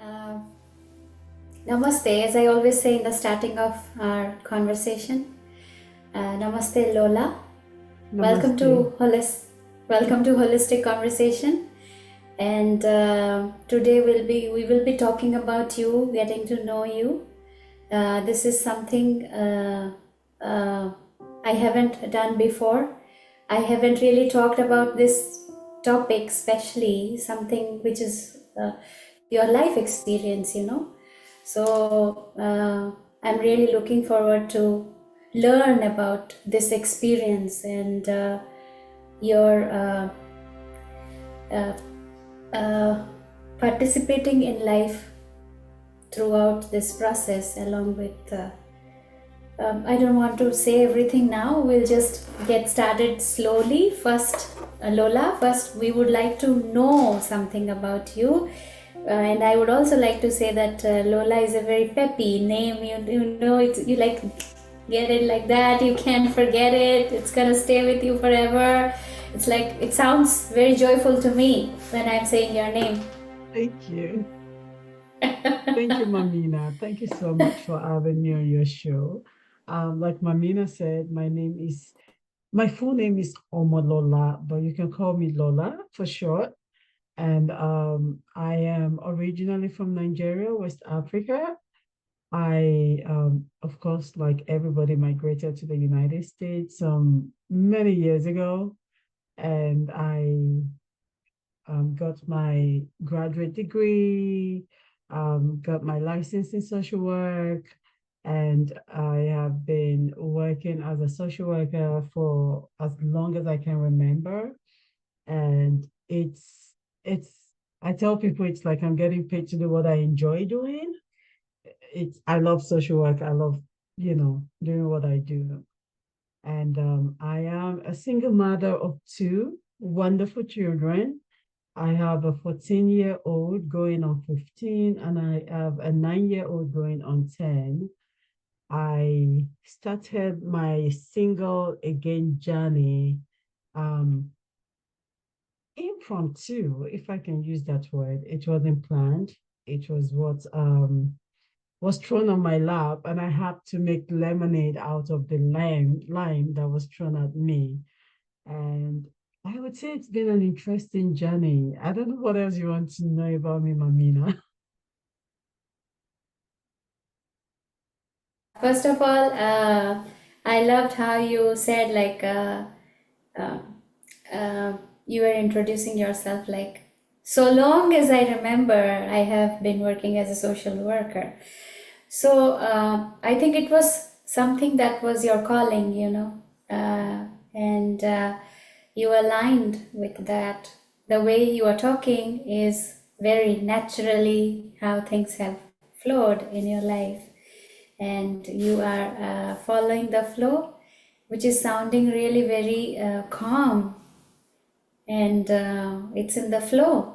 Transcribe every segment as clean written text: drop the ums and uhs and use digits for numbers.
Uh, Namaste, as I always say in the starting of our conversation. Namaste, Lola. Welcome Namaste. to Welcome to Holistic Conversation. And today we will be talking about you, getting to know you. This is something I haven't done before. I haven't really talked about this topic, especially something which is your life experience. So I'm really looking forward to learn about this experience and your uh, uh, participating in life throughout this process, along with I don't want to say everything now. We'll just get started slowly. First, Lola, first we would like to know something about you. And I would also like to say that Lola is a very peppy name. You like get it like that. You can't forget it. It's gonna stay with you forever. It's like it sounds very joyful to me when I'm saying your name. Thank you. Thank you, Mamina. Thank you so much for having me on your show. Like Mamina said, my full name is Omolola, but you can call me Lola for short. And I am originally from Nigeria, West Africa. Of course, like everybody, migrated to the United States many years ago, and I got my graduate degree, got my license in social work, and I have been working as a social worker for as long as I can remember. And it's I tell people it's like I'm getting paid to do what I enjoy doing. I love social work. I love, doing what I do. And I am a single mother of two wonderful children. I have a 14-year-old going on 15, and I have a 9-year-old going on 10. I started my single again journey um, impromptu, if I can use that word. It wasn't planned. It was what was thrown on my lap, and I had to make lemonade out of the lime that was thrown at me. And I would say it's been an interesting journey. I don't know what else you want to know about me, Mamina. First of all, I loved how you said like uh, you were introducing yourself like, so long as I remember, I have been working as a social worker. So I think it was something that was your calling, and you aligned with that. The way you are talking is very naturally how things have flowed in your life, and you are following the flow, which is sounding really very calm, and it's in the flow.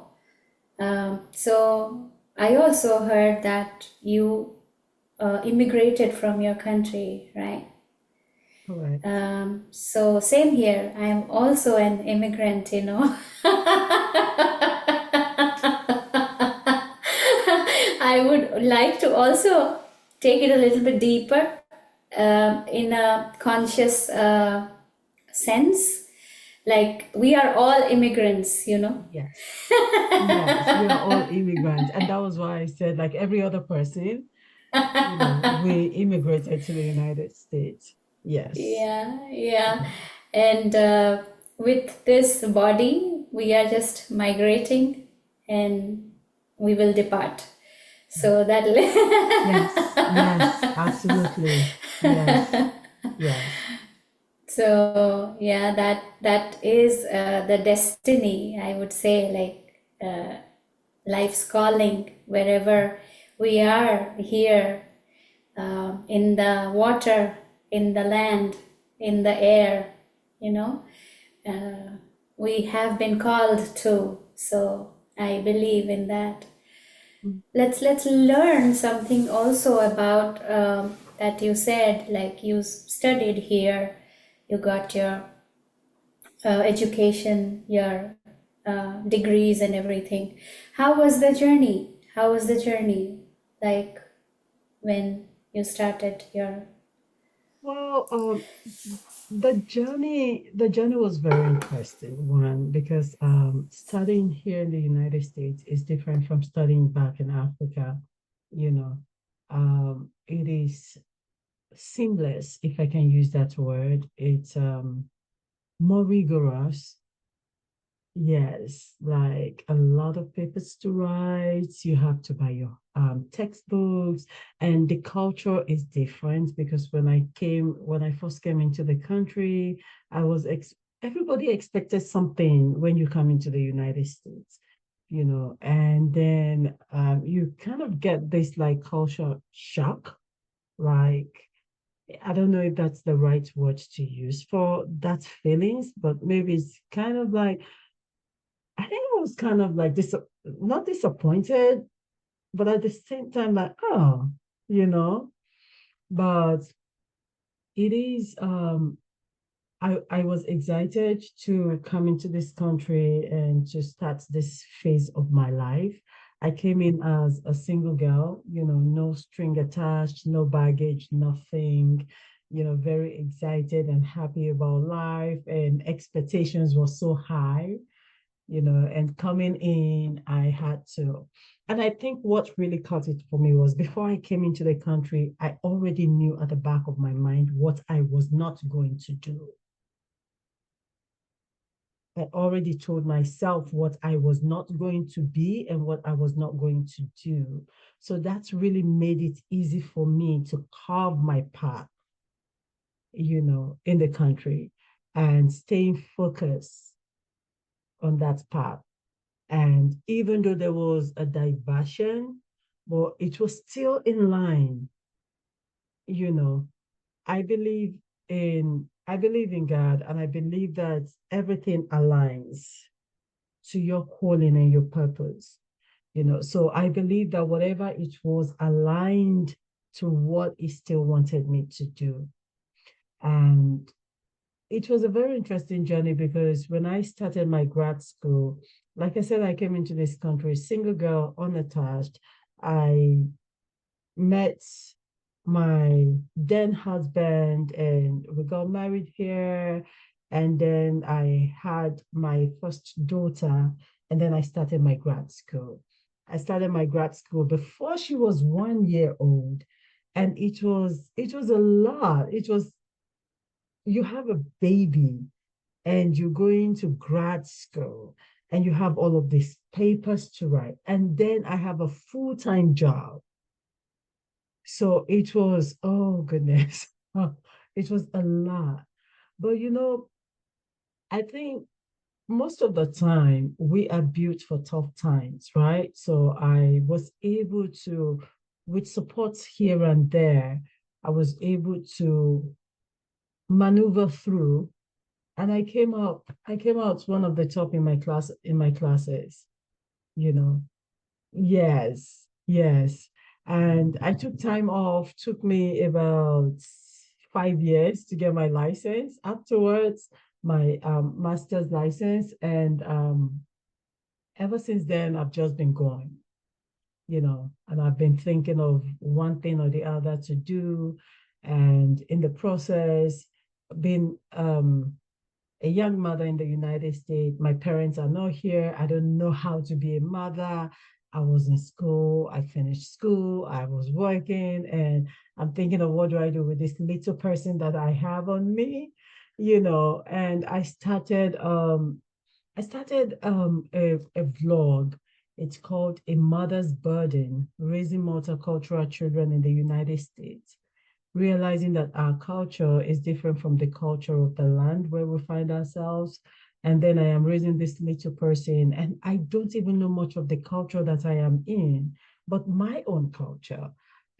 So I also heard that you immigrated from your country, right? Correct. So same here. I am also an immigrant. I would like to also take it a little bit deeper in a conscious sense. Like we are all immigrants. Yes. Yes, we are all immigrants. And that was why I said, like every other person, we immigrated to the United States. Yes. Yeah, yeah. And with this body, we are just migrating and we will depart. So that Yes. Yes. Absolutely. Yes. Yes. so yeah, that is the destiny, I would say, like life's calling wherever we are here, in the water, in the land, in the air, you know, uh, we have been called to. So I believe in that. Mm. Let's learn something also about that you said, like you studied here, you got your education, your degrees and everything. How was the journey? How was the journey? Like when you started your. Well, the journey was very interesting one because studying here in the United States is different from studying back in Africa. You know, it is seamless, if I can use that word. It's more rigorous. Yes, like a lot of papers to write. You have to buy your textbooks, and the culture is different because when I first came into the country, I was ex everybody expected something when you come into the United States, and then you kind of get this like culture shock. Like, I don't know if that's the right word to use for that feelings, but maybe it's kind of like I think I was kind of like not disappointed, but at the same time, like, oh, you know, but it is, I was excited to come into this country and to start this phase of my life. I came in as a single girl, no string attached, no baggage, nothing, very excited and happy about life, and expectations were so high, and coming in, I had to. And I think what really cut it for me was before I came into the country, I already knew at the back of my mind what I was not going to do. I already told myself what I was not going to be and what I was not going to do. So that's really made it easy for me to carve my path, in the country and staying focused on that path. And even though there was a diversion, but it was still in line, you know. I believe in God, and I believe that everything aligns to your calling and your purpose. So I believe that whatever it was aligned to what he still wanted me to do. And it was a very interesting journey because when I started my grad school, like I said, I came into this country, single girl, unattached. I met my then husband and we got married here. And then I had my first daughter, and then I started my grad school. I started my grad school before she was 1 year old. And it was a lot. It was you have a baby and you're going to grad school and you have all of these papers to write. And then I have a full-time job. So it was, oh goodness, it was a lot. But I think most of the time we are built for tough times, right? So I was able to, with support here and there, I was able to maneuver through, and I came out one of the top in my classes, you know. Yes, yes. And I took time off, took me about 5 years to get my license. Afterwards, my master's license. And ever since then, I've just been going, and I've been thinking of one thing or the other to do. And in the process, been a young mother in the United States. My parents are not here. I don't know how to be a mother. I was in school. I finished school. I was working, and I'm thinking of what do I do with this little person that I have on me, And I started a vlog. It's called A Mother's Burden: Raising Multicultural Children in the United States, realizing that our culture is different from the culture of the land where we find ourselves. And then I am raising this little person, and I don't even know much of the culture that I am in, but my own culture.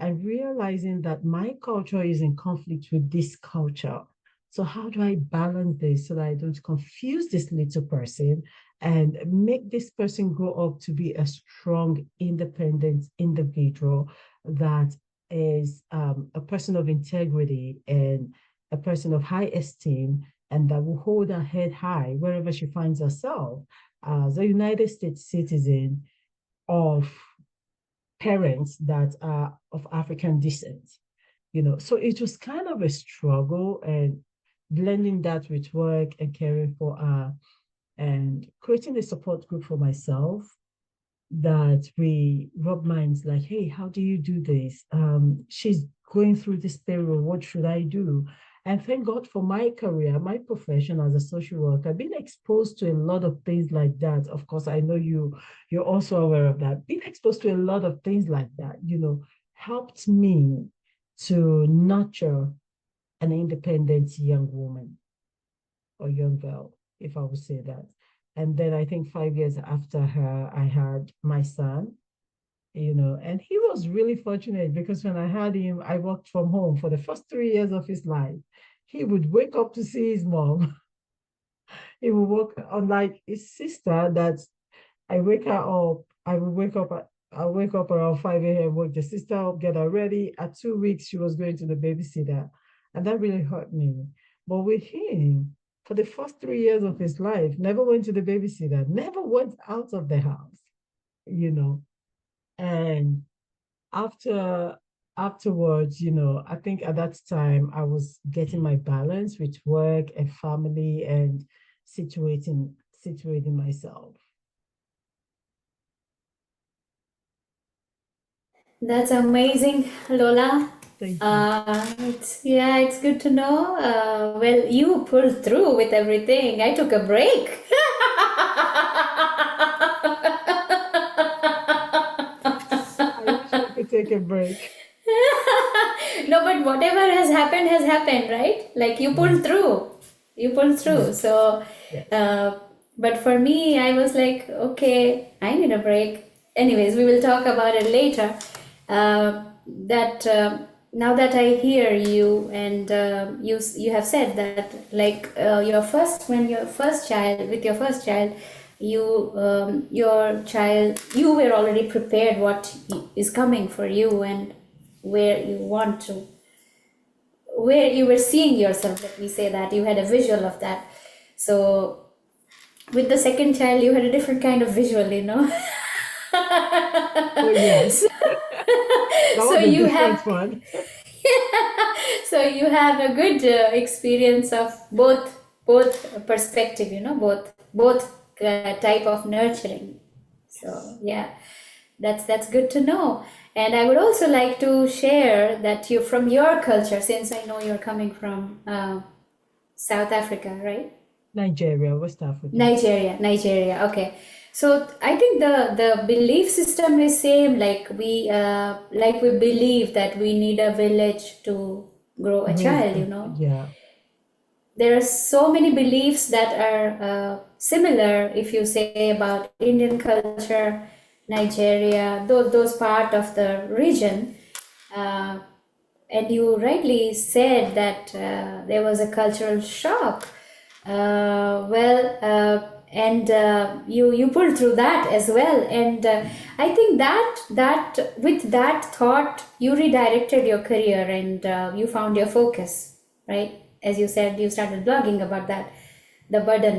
And realizing that my culture is in conflict with this culture. So, how do I balance this so that I don't confuse this little person and make this person grow up to be a strong, independent individual that is a person of integrity and a person of high esteem, and that will hold her head high wherever she finds herself as a United States citizen of parents that are of African descent, So it was kind of a struggle and blending that with work and caring for her and creating a support group for myself that we rub minds like, hey, how do you do this? She's going through this period. What should I do? And thank God for my career, my profession as a social worker, being exposed to a lot of things like that. Of course, I know you're also aware of that. Being exposed to a lot of things like that, helped me to nurture an independent young woman or young girl, if I would say that. And then I think 5 years after her, I had my son, and he was really fortunate because when I had him, I worked from home for the first 3 years of his life. He would wake up to see his mom. He would work, unlike his sister that I wake her up. I wake up around 5 a.m., wake the sister up, get her ready. At 2 weeks, she was going to the babysitter. And that really hurt me. But with him, for the first 3 years of his life, never went to the babysitter, never went out of the house, you know. And after afterwards, I think at that time I was getting my balance with work and family and situating myself. That's amazing, Lola. Thank you. It's good to know. Well, you pulled through with everything. I took a break. I wish I could take a break. No, but whatever has happened, right? Like you pulled Yes, through. You pulled through. yes, So, yes. uh, but for me, I was like, okay, I need a break. Anyways, we will talk about it later. That Now that I hear you and you have said that like your first child with your first child, your child, you were already prepared what is coming for you and where you want to, where you were seeing yourself. Let me say that you had a visual of that. So with the second child, you had a different kind of visual. Oh, yes. so, That so was a you different have one. so you have a good experience of both perspective, both type of nurturing. So Yes. yeah, that's good to know. And I would also like to share that you, from your culture, since I know you're coming from South Africa, right? Nigeria, West Africa. Nigeria. Okay. So I think the belief system is same. Like we believe that we need a village to grow a Raise child. yeah. There are so many beliefs that are similar. If you say about Indian culture, Nigeria, those part of the region, uh, and you rightly said that there was a cultural shock. And you pulled through that as well. And I think that with that thought, you redirected your career and you found your focus, right? As you said, you started blogging about that, the burden.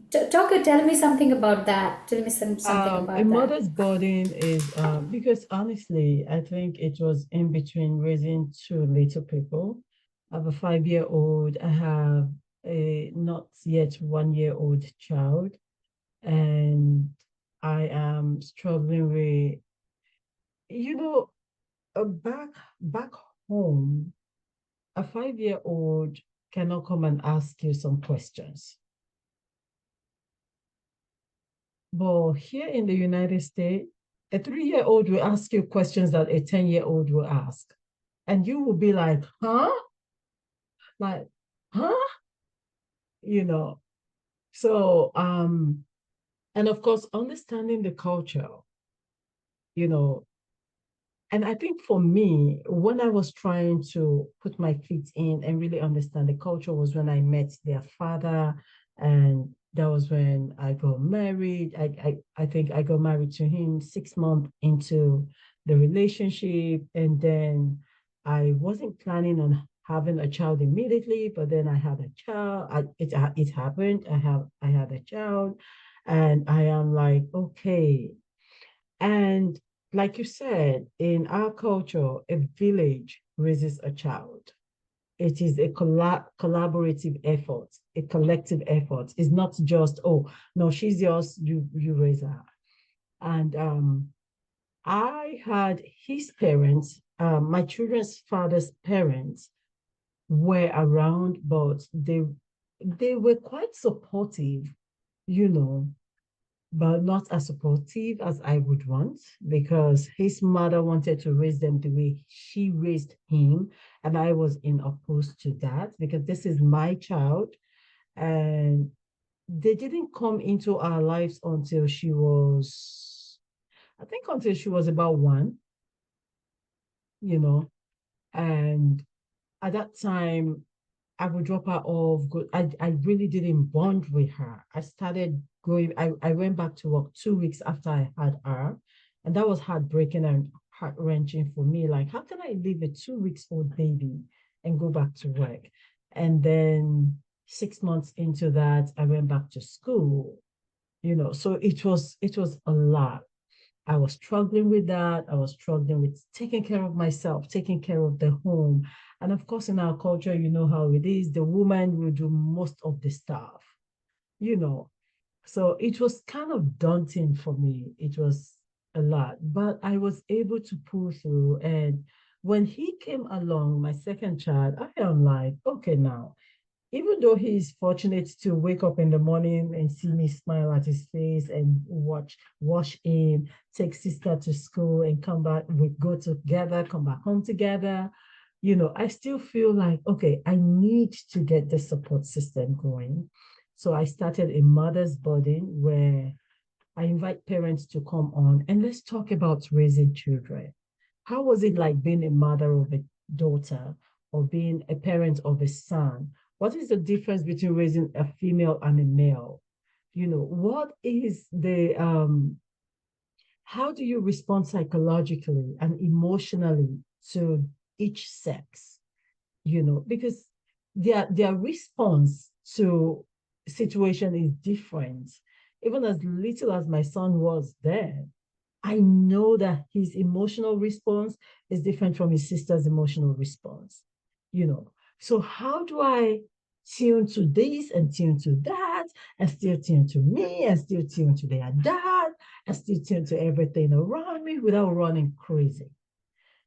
Tell me something about that. Tell me something A about that. mother's burden is because honestly, I think it was in between raising two little people. I have a 5-year-old. I have a not yet 1-year-old child, and I am struggling with, you know, back home, a 5-year-old cannot come and ask you some questions. But here in the United States, a 3-year-old will ask you questions that a 10-year-old will ask. And you will be like, huh? Like, huh? You know. So and of course, understanding the culture, you know, and I think for me, when I was trying to put my feet in and really understand the culture was when I met their father. And that was when I got married. I think I got married to him 6 months into the relationship. And then I wasn't planning on having a child immediately, but then I had a child. It happened. I had a child, and I am like, okay. And like you said, in our culture, a village raises a child. It is a collaborative effort, a collective effort. It's not just, oh, no, she's yours, you raise her. And I had his parents, my children's father's parents were around, but they were quite supportive, you know, but not as supportive as I would want because his mother wanted to raise them the way she raised him. And I was in opposed to that because this is my child. And they didn't come into our lives until she was, I think, until she was about one, you know. And at that time, I would drop her off. I really didn't bond with her. I started going, I went back to work 2 weeks after I had her. And that was heartbreaking and heart wrenching for me. Like, how can I leave a 2 weeks old baby and go back to work? And then 6 months into that, I went back to school, so it was a lot. I was struggling with that. I was struggling with taking care of myself, taking care of the home. And of course, in our culture, you know how it is. The woman will do most of the stuff, you know. So it was kind of daunting for me. It was a lot, but I was able to pull through. And when he came along, my second child, I am like, okay, now even though he's fortunate to wake up in the morning and see me smile at his face and wash him, take sister to school and come back, we go together, come back home together, I still feel like, okay, I need to get the support system going. So I started a mother's burden where I invite parents to come on and let's talk about raising children. How was it like being a mother of a daughter or being a parent of a son? What is the difference between raising a female and a male? What is how do you respond psychologically and emotionally to each sex? Because their response to situation is different. Even as little as my son was there, I know that his emotional response is different from his sister's emotional response, you know. So how do I tune to this and tune to that and still tune to me and still tune to their dad and still tune to everything around me without running crazy,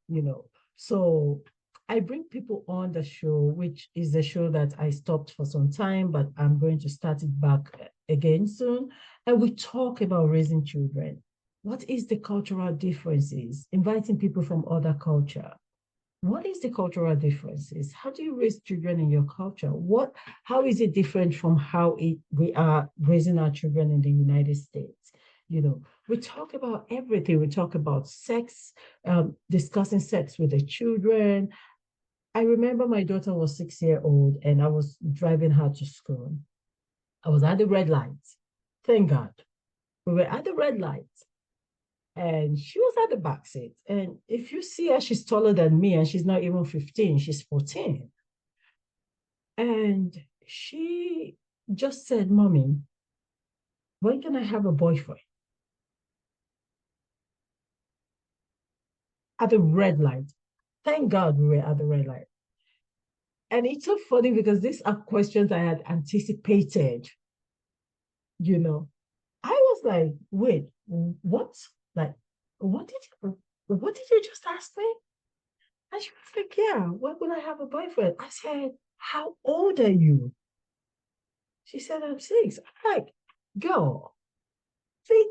you know? So I bring people on the show, which is a show that I stopped for some time, but I'm going to start it back again soon. And we talk about raising children. What is the cultural differences? Inviting people from other culture. What is the cultural differences? How do you raise children in your culture? How is it different from how we are raising our children in the United States? We talk about everything. We talk about sex, discussing sex with the children. I remember my daughter was 6 years old and I was driving her to school. I was at the red light. Thank God. We were at the red light and she was at the back seat. And if you see her, she's taller than me and she's not even 15, she's 14. And she just said, Mommy, when can I have a boyfriend? At the red light. Thank God we were at the red light. And it's so funny because these are questions I had anticipated, you know. I was like, wait, what? Like, what did you just ask me? And she was like, yeah, when will I have a boyfriend? I said, how old are you? She said, I'm 6. I'm like, girl, see,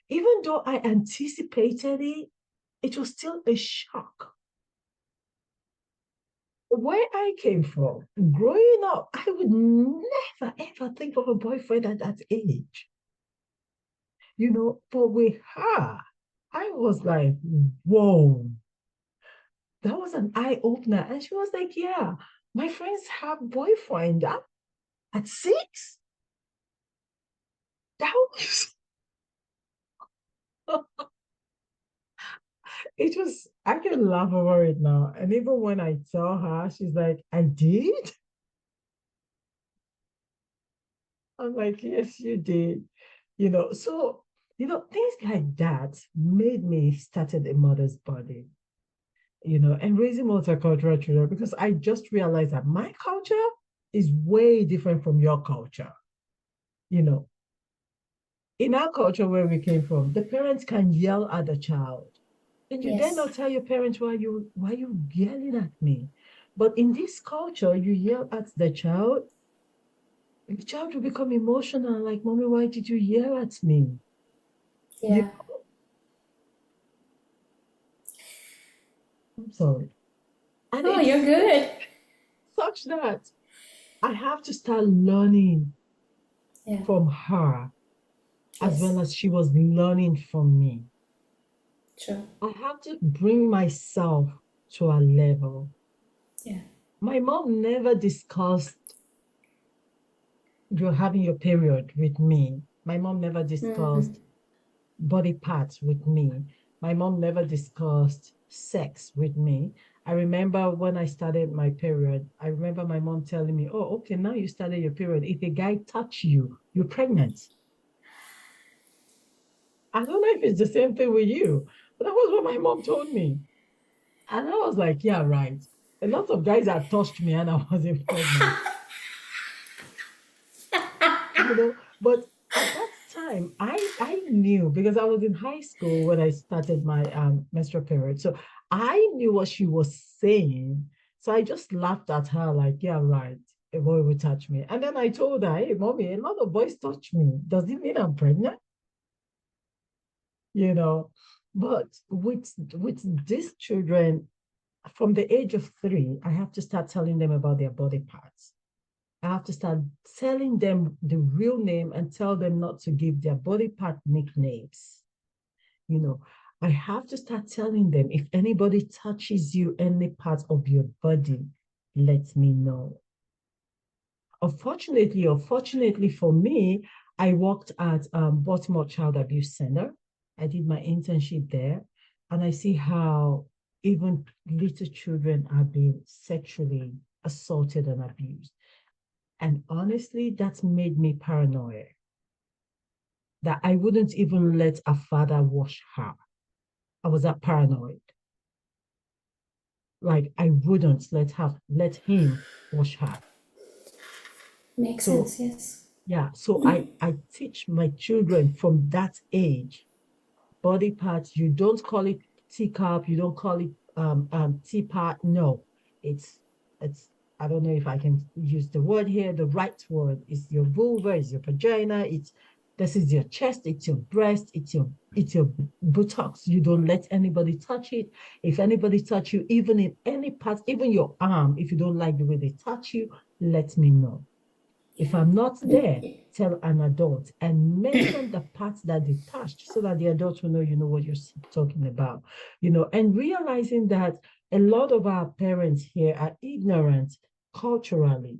even though I anticipated it, it was still a shock. Where I came from, growing up, I would never ever think of a boyfriend at that age. But with her, I was like, whoa, that was an eye opener. And she was like, yeah, my friends have boyfriend at 6. That was I can laugh over it now. And even when I tell her, she's like, I did? I'm like, yes, you did. So Things like that made me started a mother's body, and raising multicultural children because I just realized that my culture is way different from your culture. You know, in our culture where we came from, the parents can yell at the child. And you dare Yes. not tell your parents why you yelling at me. But in this culture, you yell at the child will become emotional, like, Mommy, why did you yell at me? You, Yeah. I'm sorry. And Oh, you're it's good. such that I have to start learning Yeah. from her as Yes. well as she was learning from me. True. I have to bring myself to a level. Yeah. My mom never discussed you're having your period with me. My mom never Mm-hmm. discussed body parts with me. My mom never discussed sex with me. I remember when I started my period, I remember my mom telling me, oh, okay, now you started your period. If a guy touch you, you're pregnant. I don't know if it's the same thing with you, but that was what my mom told me. And I was like, yeah, right. A lot of guys had touched me and I wasn't pregnant. But at that time I knew because I was in high school when I started my menstrual period, so I knew what she was saying. So I just laughed at her like, yeah, right, a boy will touch me. And then I told her, hey, Mommy, a lot of boys touch me, does it mean I'm pregnant? you know but with these children from the age of 3, I have to start telling them about their body parts. I have to start telling them the real name and tell them not to give their body part nicknames. You know, I have to start telling them if anybody touches you, any part of your body, let me know. Unfortunately or fortunately for me, I worked at Baltimore Child Abuse Center. I did my internship there, and I see how even little children are being sexually assaulted and abused. And honestly, that's made me paranoid that I wouldn't even let a father wash her. I was that paranoid. Like I wouldn't let him wash her. Makes So sense. Yes. yeah, so I teach my children from that age body parts. You don't call it teacup. You don't call it teapot. No, it's it's. I don't know if I can use the word here. The right word is your vulva, is your vagina. This is your chest. It's your breast. It's your buttocks. You don't let anybody touch it. If anybody touch you, even in any part, even your arm, if you don't like the way they touch you, let me know. If Yeah. I'm not there, tell an adult and mention the parts that they touched so that the adult will know you know what you're talking about. And realizing that a lot of our parents here are ignorant culturally.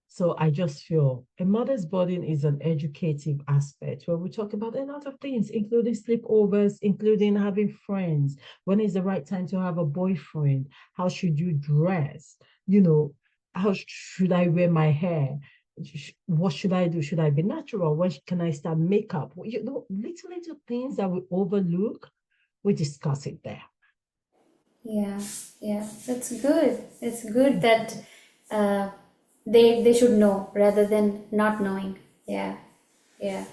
So I just feel a mother's burden is an educative aspect where we talk about a lot of things, including sleepovers, including having friends. When is the right time to have a boyfriend? How should you dress? You know, how should I wear my hair? What should I do? Should I be natural? When can I start makeup? Little things that we overlook, we discuss it there. Yeah, yeah, that's good. It's good that uh, they should know rather than not knowing. Yeah, yeah,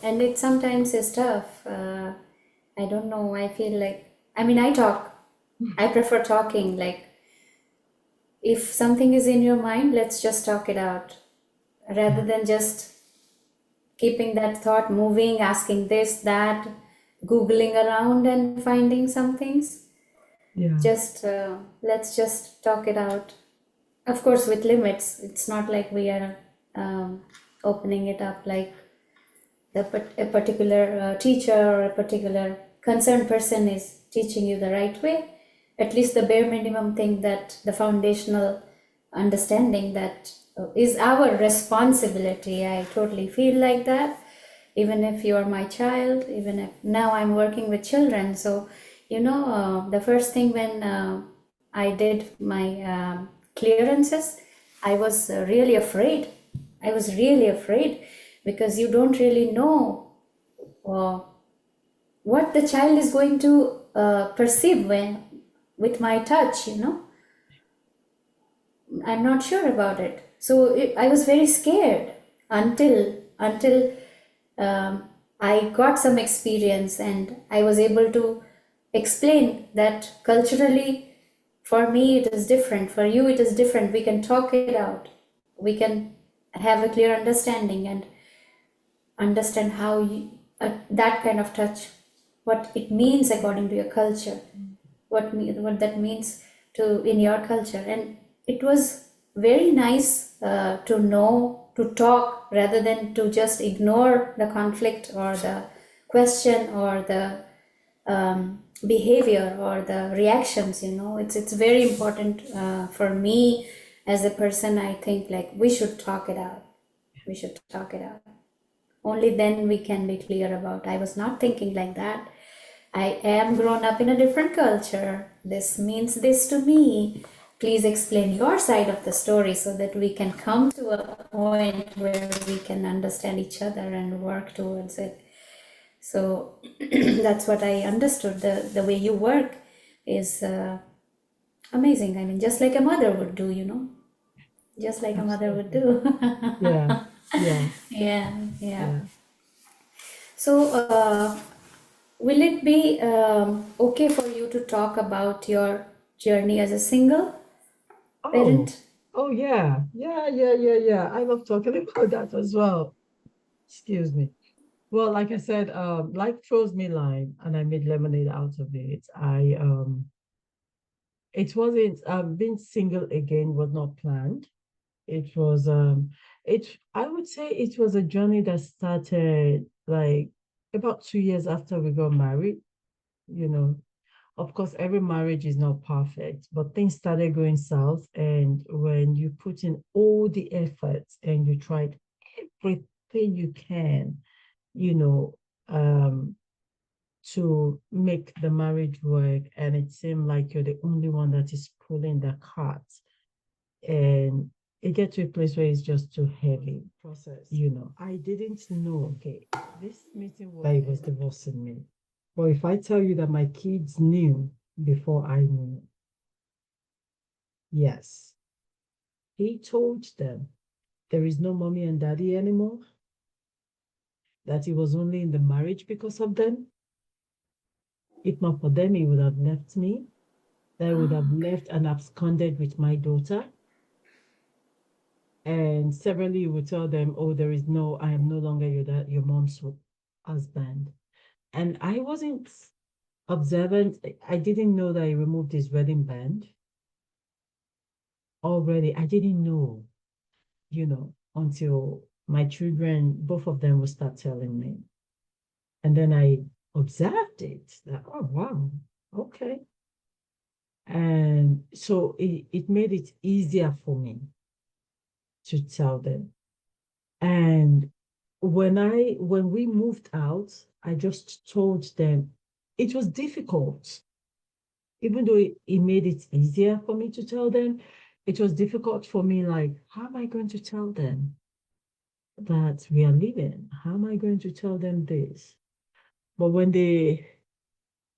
and it sometimes is tough. I don't know. I feel like I mean I talk. I prefer talking. Like if something is in your mind, let's just talk it out rather Yeah, than just keeping that thought moving, asking this, that, googling around and finding some things. yeah, Just let's just talk it out, of course with limits. It's not like we are opening it up like a particular teacher or a particular concerned person is teaching you the right way. At least the bare minimum thing, that the foundational understanding that is our responsibility. I totally feel like that. Even if you are my child, even if now I'm working with children, so the first thing when I did my clearances, I was really afraid. I was really afraid because you don't really know or what the child is going to perceive when with my touch, I'm not sure about it. So I was very scared until I got some experience and I was able to explain that culturally, for me it is different, for you it is different. We can talk it out. We can have a clear understanding and understand how that kind of touch, what it means according to your culture, what that means to in your culture. And it was very nice to know, to talk rather than to just ignore the conflict or the question or the behavior or the reactions. It's very important for me as a person. I think like we should talk it out. We should talk it out. Only then we can be clear about. I was not thinking like that. I am grown up in a different culture. This means this to me. Please explain your side of the story so that we can come to a point where we can understand each other and work towards it. So that's what I understood. The way you work is amazing. I mean, just like a mother would do. Just like a mother would Absolutely. do. Yeah, yeah, Yeah, yeah. yeah. So, will it be okay for you to talk about your journey as a single Oh, parent? oh yeah, yeah, yeah, yeah, yeah. I love talking about that as well. Excuse me. Well, like I said, life throws me lime and I made lemonade out of it. It wasn't, being single again was not planned. It was, I would say it was a journey that started like about 2 years after we got married. You know, of course, every marriage is not perfect, but things started going south. And when you put in all the efforts and you tried everything you can, you know, um, to make the marriage work, and it seemed like you're the only one that is pulling the cart, and it gets to a place where it's just too heavy. I didn't know, okay, this meeting was that he was divorcing me. But if I tell you that my kids knew before I knew, yes, he told them there is no mommy and daddy anymore, that he was only in the marriage because of them. If not for them, he would have left me. That I would have Oh, left and absconded with my daughter. And severally, you would tell them, "Oh, I am no longer your mom's husband." And I wasn't observant. I didn't know that he removed his wedding band already. I didn't know, until my children, both of them, will start telling me. And then I observed it. Like, oh, wow, okay. And so it made it easier for me to tell them. And when we moved out, I just told them it was difficult. Even though it made it easier for me to tell them, it was difficult for me. Like, how am I going to tell them that we are leaving? How am I going to tell them this? But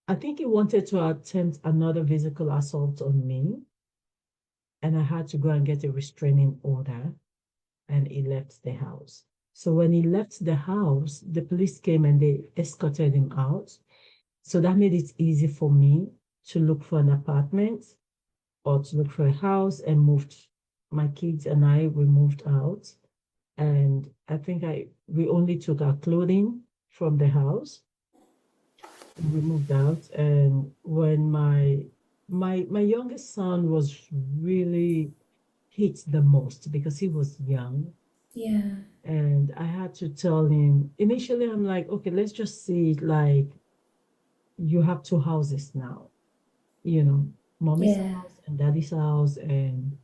I think he wanted to attempt another physical assault on me, and I had to go and get a restraining order, and he left the house. So when he left the house, the police came and they escorted him out. So that made it easy for me to look for an apartment or to look for a house, and moved. My kids and we moved out. And I think we only took our clothing from the house. We moved out. And when my youngest son was really hit the most because he was young, yeah, and I had to tell him initially, I'm like, okay, let's just see it like you have two houses now, you know, mommy's yeah, house and daddy's house. And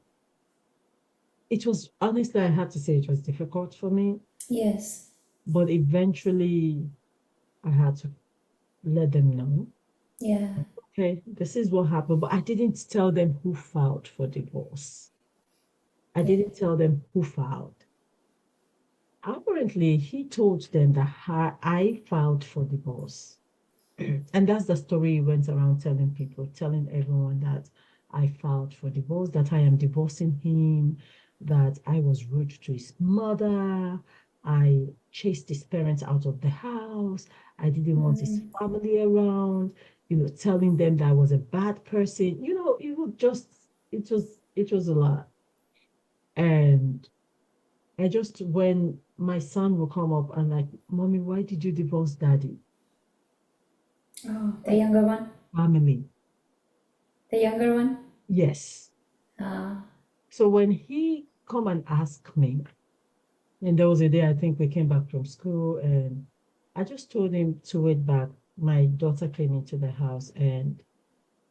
it was, honestly, I had to say it was difficult for me, yes, but eventually I had to let them know, yeah, okay, this is what happened. But I didn't tell them who filed for divorce. I yeah, didn't tell them who filed. Apparently, he told them that I filed for divorce. And that's the story he went around telling people, telling everyone that I filed for divorce, that I am divorcing him, that I was rude to his mother, I chased his parents out of the house, I didn't want his Mm. family around, telling them that I was a bad person. It was just, it was a lot. And I just, when my son will come up and like, Mommy, why did you divorce daddy? Oh, the younger one. Family. The younger one. Yes. Ah. So when he come and ask me, and there was a day I think we came back from school and I just told him to wait back. My daughter came into the house and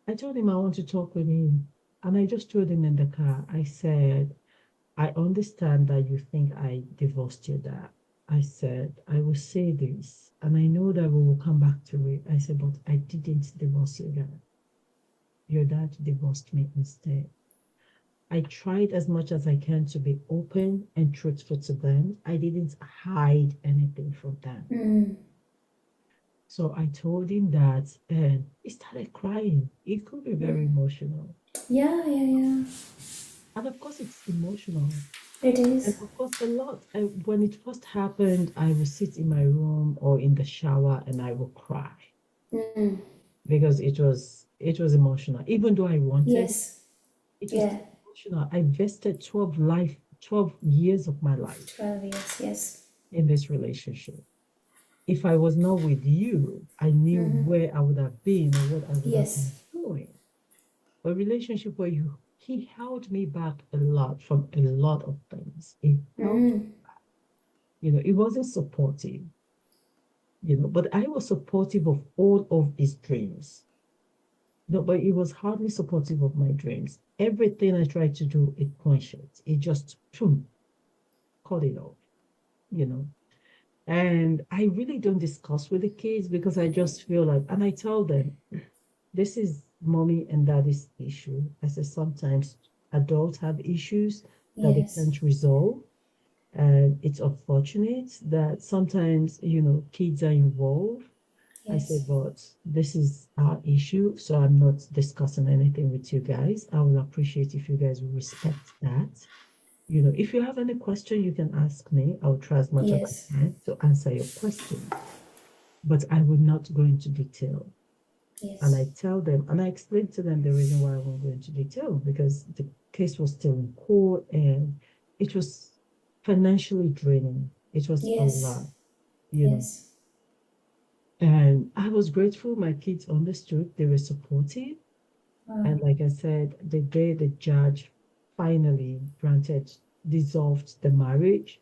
I told him I want to talk with him. And I just told him in the car, I said, I understand that you think I divorced your dad. I said, I will say this, and I know that we will come back to it. I said, but I didn't divorce your dad. Your dad divorced me instead. I tried as much as I can to be open and truthful to them. I didn't hide anything from them. Mm. So I told him that, and he started crying. It could be very emotional. Yeah, yeah, yeah. And of course, it's emotional. It And is. of course, a lot. When it first happened, I would sit in my room or in the shower and I would cry Mm. because it was emotional. Even though I wanted, Yes. it was Yeah. still emotional. I invested 12 years of my life 12 years. Yes. in this relationship. If I was not with you, I knew Mm-hmm. where I would have been or what I would have been Yes. doing. A relationship where he held me back a lot from a lot of things. He held, Mm. it wasn't supportive, but I was supportive of all of his dreams. No, but he was hardly supportive of my dreams. Everything I tried to do, it quenched. It just cut it off, you know. And I really don't discuss with the kids because I just feel like, and I tell them, this is mommy and daddy's issue. I said sometimes adults have issues that they Yes. can't resolve. And it's unfortunate that sometimes, kids are involved. I said, Yes. but this is our issue, so I'm not discussing anything with you guys. I will appreciate if you guys will respect that. If you have any question, you can ask me. I'll try as much as I Yes. can to answer your question, but I will not go into detail. And I Yes. tell them, and I explain to them the reason why I won't go into detail because the case was still in court and it was financially draining. It was a Yes. lot, you know. Yes. And I was grateful my kids understood, they were supportive. Wow. And like I said, the day the judge finally dissolved the marriage,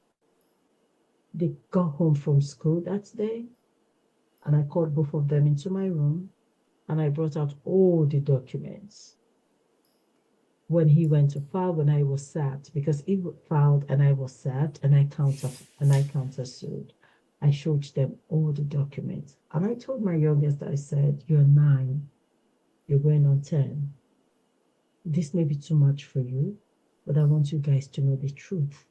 they got home from school that day. And I called both of them into my room and I brought out all the documents. When he went to file, when I was served, because he filed and I was served and I countersued. I showed them all the documents. And I told my youngest, I said, you're 9, you're going on 10. This may be too much for you, but I want you guys to know the truth.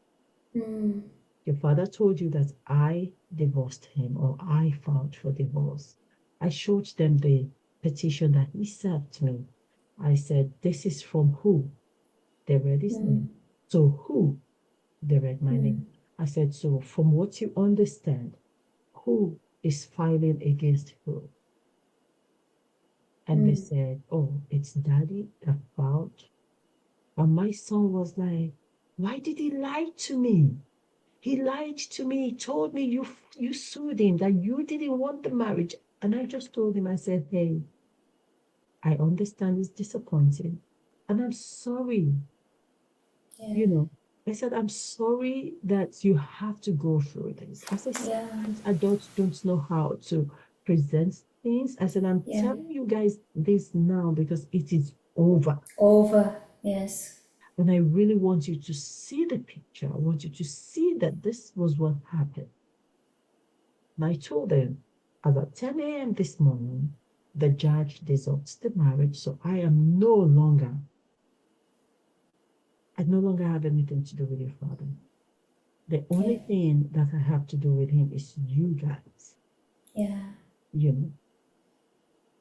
Mm. Your father told you that I divorced him or I filed for divorce. I showed them the petition that he sent me. I said, this is from who? They read his Mm. name. So who? They read my Mm. name. I said, so from what you understand, who is filing against who? And they Mm. said, oh, it's daddy that filed. And my son was like, why did he lie to me? He lied to me. He told me you sued him, that you didn't want the marriage. And I just told him, I said, hey, I understand it's disappointing. And I'm sorry. Yeah. You know, I said, I'm sorry that you have to go through this. I said, Yeah. sometimes adults don't know how to present things. I said, I'm Yeah. telling you guys this now because it is over. Over. Yes. And I really want you to see the picture. I want you to see that this was what happened. And I told them about 10 a.m. this morning, the judge dissolves the marriage. So I no longer have anything to do with your father. The Yeah. only thing that I have to do with him is you guys. Yeah. You know,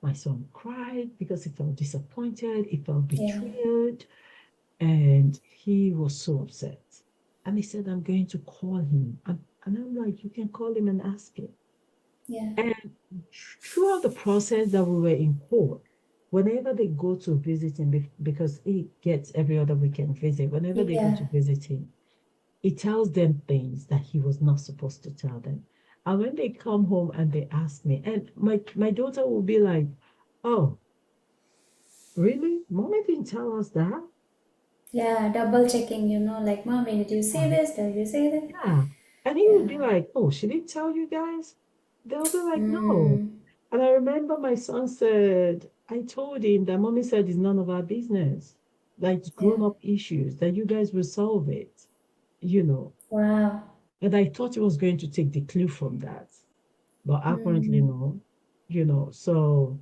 my son cried because he felt disappointed, he felt Yeah. betrayed, and he was so upset. And he said, I'm going to call him. And I'm like, you can call him and ask him. Yeah. And throughout the process that we were in court, whenever they go to visit him, because he gets every other weekend visit, whenever they go Yeah. to visit him, he tells them things that he was not supposed to tell them. And when they come home and they ask me, and my daughter will be like, oh, really? Mommy didn't tell us that? Yeah. Double checking, like, mommy, did you say Yeah. this? Did you say that? Yeah. And he would Yeah. be like, oh, she didn't tell you guys? They'll be like, no. Mm. And I remember my son said, I told him that mommy said it's none of our business. That it's Yeah. grown up issues, that you guys will solve it, you know. Wow. And I thought he was going to take the clue from that. But apparently Mm. no, So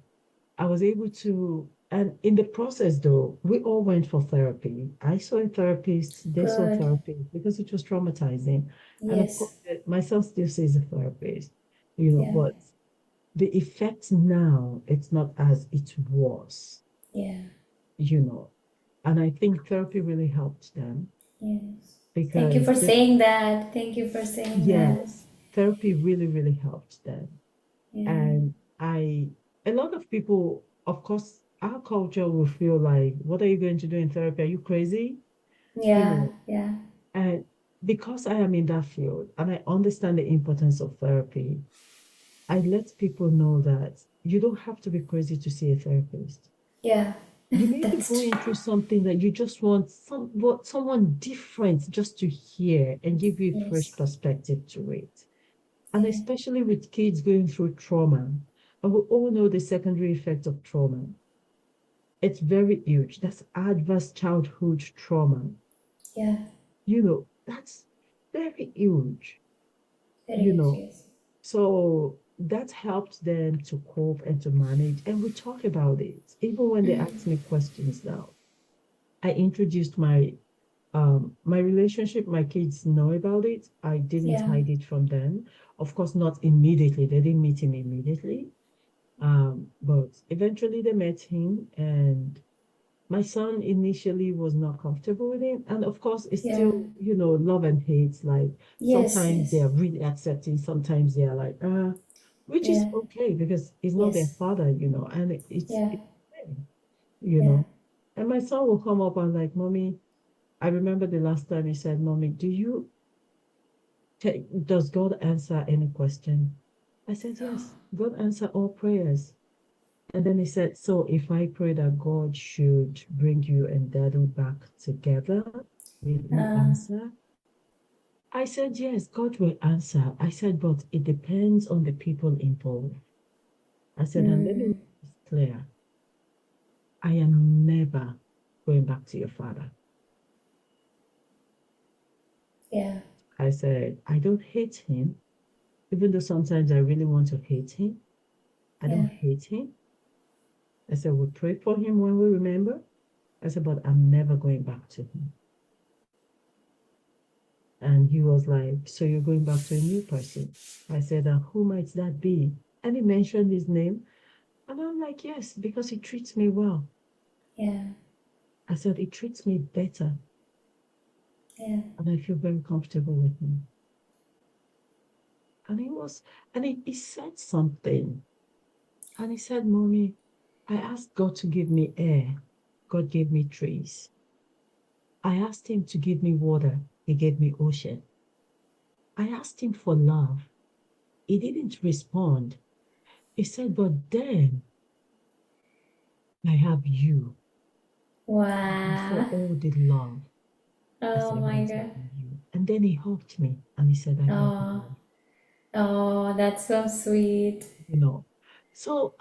I was able to, and in the process though, we all went for therapy. I saw a therapist, they saw a Good. therapist because it was traumatizing. And of course, Yes. my son still sees a therapist, Yeah. but the effect now, it's not as it was, Yeah. you know. And I think therapy really helped them Yes. Thank you because for saying that. Thank you for saying that. yes, therapy really, really helped them. Yeah. And a lot of people, of course, our culture will feel like, what are you going to do in therapy? Are you crazy? You Yeah. know, Yeah. and because I am in that field and I understand the importance of therapy, I let people know that you don't have to be crazy to see a therapist. Yeah. You may be That's going true. through something that you just want someone different just to hear and give you a fresh Yes. perspective to it. And Yeah. especially with kids going through trauma. And we all know the secondary effect of trauma. It's very huge. That's adverse childhood trauma. Yeah. That's very huge, Very you huge. know. Yes. So that helped them to cope and to manage. And we talk about it. Even when they ask me questions now, I introduced my relationship, my kids know about it. I didn't Yeah. hide it from them. Of course, not immediately. They didn't meet him immediately. But eventually they met him, and my son initially was not comfortable with him. And of course, it's Yeah. still, love and hate. Like Yes. sometimes they Yes. are really accepting, sometimes they are like, which is Yeah. okay because he's not their Yes. father, and Yeah. it's okay, you Yeah. know. And my son will come up and like, Mommy, I remember the last time he said, Mommy, does God answer any question? I said, yes, God answer all prayers. And then he said, so if I pray that God should bring you and daddy back together, will he Uh, answer? I said, yes, God will answer. I said, but it depends on the people involved. I said, and let me mm, make this clear. I am never going back to your father. yeah. I said, I don't hate him, even though sometimes I really want to hate him. I don't Yeah. hate him. I said, we pray for him when we remember. I said, but I'm never going back to him. And he was like, so you're going back to a new person? I said, who might that be? And he mentioned his name. And I'm like, yes, because he treats me well. Yeah. I said, he treats me better. Yeah. And I feel very comfortable with him. And he said something. And he said, Mommy, I asked God to give me air. God gave me trees. I asked him to give me water. He gave me ocean. I asked him for love. He didn't respond. He said, but then I have you. Thank you for Wow. all the love. I Oh said, my yes, I God. have you. And then he hugged me and he said, I love Oh. you. Oh, that's so sweet. You know. So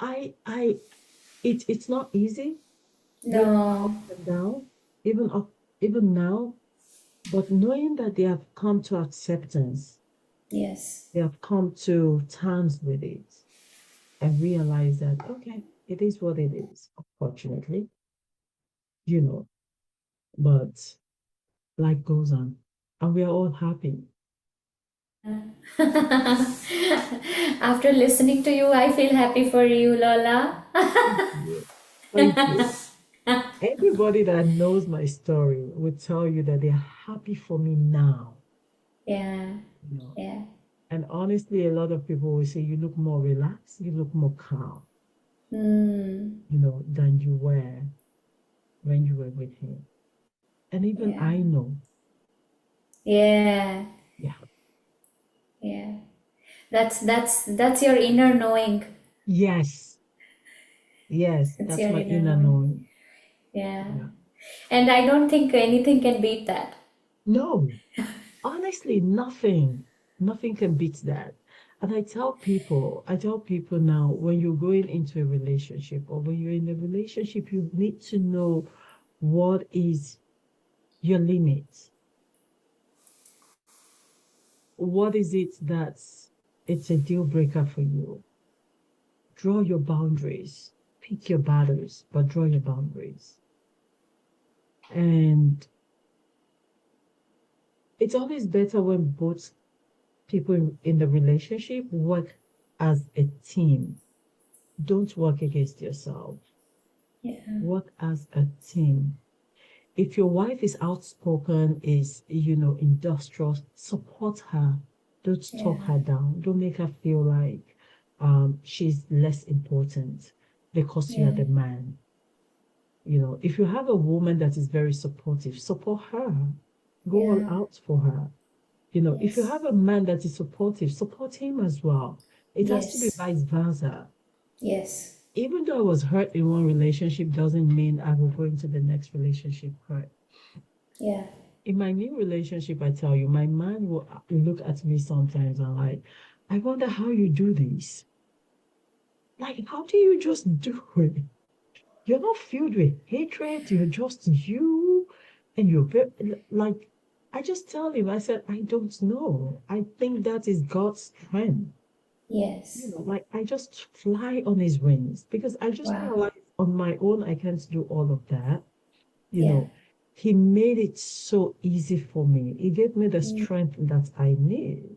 it's not easy going through No. ups and downs, even up, even now, but knowing that they have come to acceptance, Yes. they have come to terms with it and realize that, okay, it is what it is, unfortunately, you know, but life goes on and we are all happy. After listening to you, I feel happy for you, Lola. Thank you. Thank you. Everybody that knows my story would tell you that they're happy for me now. Yeah, You know. yeah. And honestly, a lot of people will say you look more relaxed, you look more calm, Mm, than you were when you were with him. And even yeah, I know, yeah, yeah, yeah. That's your inner knowing. yes, yes, It's that's your my inner inner knowing. knowing. Yeah. Yeah. And I don't think anything can beat that. No, honestly, nothing can beat that. And I tell people now, when you're going into a relationship or when you're in a relationship, you need to know what is your limit. What is it that's it's a deal breaker for you? Draw your boundaries. Pick your battles, but draw your boundaries. And it's always better when both people in the relationship work as a team. Don't work against yourself. Yeah, Work as a team. If your wife is outspoken, is, industrious, support her. Don't talk yeah, her down. Don't make her feel like she's less important because you are yeah, the man. If you have a woman that is very supportive, support her. Go all yeah. out for her. If you Yes, have a man that is supportive, support him as well. It has to be yes, vice versa. yes. Even though I was hurt in one relationship doesn't mean I will go into the next relationship hurt. Yeah, In my new relationship, I tell you, my man will look at me sometimes and like, I wonder how you do this. Like, how do you just do it? You're not filled with hatred. You're just you. And you're very, like, I just tell him, I said, I don't know. I think that is God's strength. yes. Like I just fly on his wings because I just Wow. realized on my own, I can't do all of that. You Yeah. know, he made it so easy for me. He gave me the Mm, strength that I need.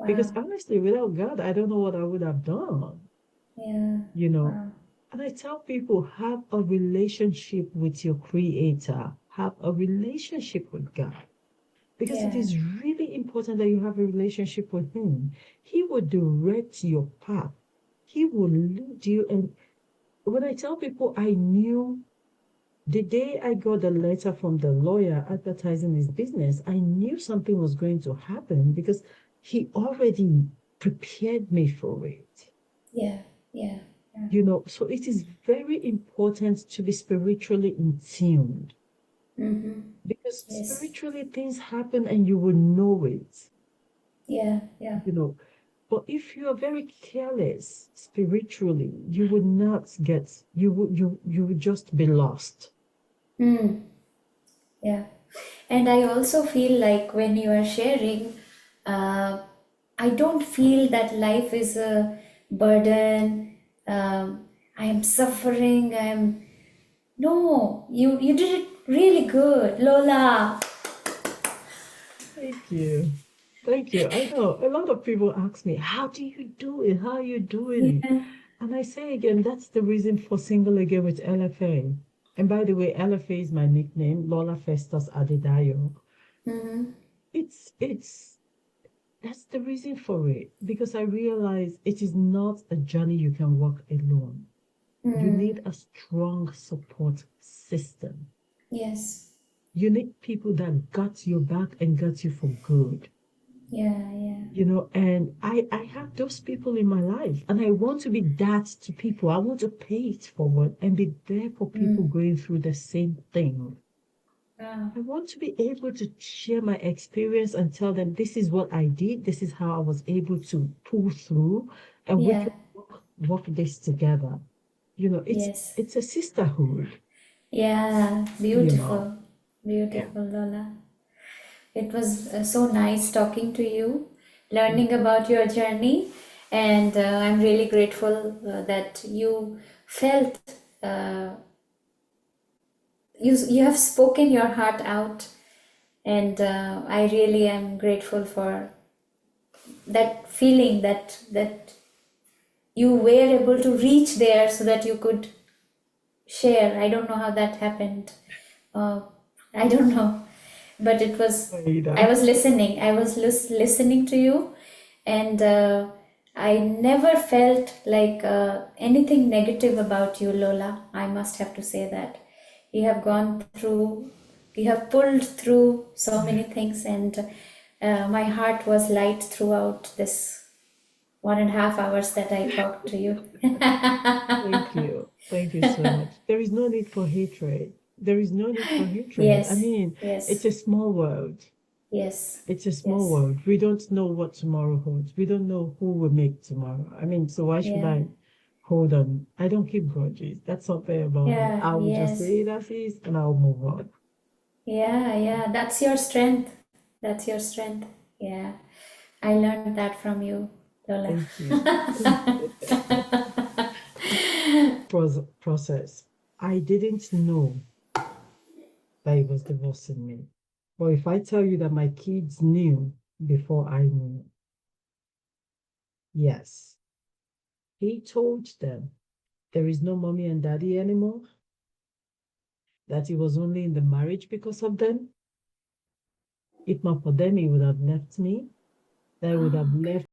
Because wow. honestly, without God, I don't know what I would have done, Yeah. you know. Wow. And I tell people, have a relationship with your creator, have a relationship with God. Because it Yeah. is really important that you have a relationship with him. He will direct your path. He will lead you. And when I tell people I knew the day I got the letter from the lawyer advertising his business, I knew something was going to happen because he already prepared me for it. Yeah. Yeah. Yeah. So it is very important to be spiritually in tune Mm-hmm. because Yes. spiritually things happen and you will know it, Yeah. Yeah. you know. But if you are very careless spiritually, you would not get, you would just be lost. Mm. Yeah. And I also feel like when you are sharing, uh, I don't feel that life is a burden. I am suffering. No, you did it really good, Lola. Thank you. Thank you. I know a lot of people ask me, how do you do it? How are you doing it? Yeah. And I say again, that's the reason for Single Again with LFA. And by the way, LFA is my nickname, Lola Festus Adedayo. Mm-hmm. It's that's the reason for it because I realize it is not a journey you can walk alone. You Mm. need a strong support system. Yes. You need people that got your back and got you for good. Yeah. Yeah. And I have those people in my life and I want to be that to people. I want to pay it forward and be there for people Mm. going through the same thing. Wow. I want to be able to share my experience and tell them this is what I did, this is how I was able to pull through, and we Yeah. can work this together. It's Yes. it's a sisterhood, Yeah. you know. Beautiful. Yeah. Beautiful, Lola. It was so nice talking to you, Yeah. learning about your journey, and I'm really grateful that you felt uh, you have spoken your heart out, and I really am grateful for that feeling that you were able to reach there so that you could share. I don't know how that happened. Uh, I don't know, but it was. I Aida. was listening. I was listening to you, and I never felt like anything negative about you, Lola. I must have to say that you have gone through, you have pulled through so many things, and my heart was light throughout this 1.5 hours that I talked to you. Thank you. Thank you so much. There is no need for hatred. There is no need for hatred. I Yes, mean, it's yes, a small world. yes, It's a small yes, world. We don't know what tomorrow holds. We don't know who will make tomorrow. I mean, so why should yeah, I hold on? I don't keep grudges. That's not fair about me. yeah, I will just yes, say it as is and I'll move on. yeah, yeah. That's your strength. That's your strength. Yeah, I learned that from you, Lola. Thank you. Process. I didn't know that he was divorcing me. But if I tell you that my kids knew before I knew, yes, he told them there is no mommy and daddy anymore, that he was only in the marriage because of them. If not for them, he would have left me. That would have Oh, left